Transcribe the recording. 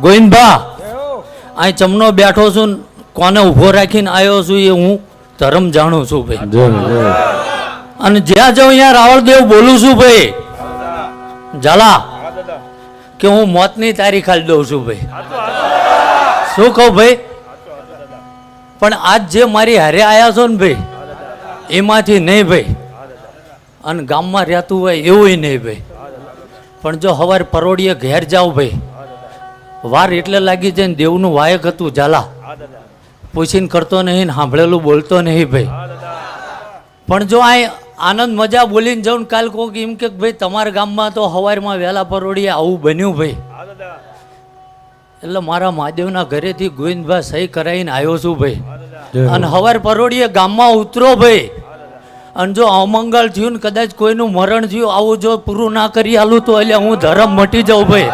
ગોવિંદભા અહીં ચમનો બેઠો છું ને કોને ઊભો રાખીને આવ્યો છું એ હું ધર્મ જાણું છું ભાઈ. અને જ્યાં જાઉં અહીંયા રાવળદેવ બોલું છું ભાઈ ઝાલા કે હું મોતની તારીખ આલી દઉં છું ભાઈ. શું કહું ભાઈ? પણ આજ જે મારી હારે આવ્યા છો ને ભાઈ એમાંથી નહીં ભાઈ, અને ગામમાં રહેતું હોય એવું નહીં ભાઈ. પણ જો હવારે પરોડીએ ઘેર જાવ ભાઈ, વાર એટલે લાગી જાય ને દેવનું વાયક હતું ઝાલા, પૂછીને કરતો નહીં, સાંભળેલું બોલતો નહીં ભાઈ. પણ જો આ આનંદ મજા બોલીને જાઉં ને કાલ કોક એમ કે ભાઈ તમારા ગામમાં તો હવારમાં વહેલા પરોડીએ આવું બન્યું ભાઈ, એટલે મારા મહાદેવના ઘરેથી ગોવિંદભા સહી કરાવીને આવ્યો છું ભાઈ. અને હવાર પરોડીએ ગામમાં ઉતરો ભાઈ, અને જો અમંગળ થયું ને કદાચ કોઈનું મરણ થયું આવું જો પૂરું ના કરી આલું તો એટલે હું ધર્મ મટી જાઉં ભાઈ.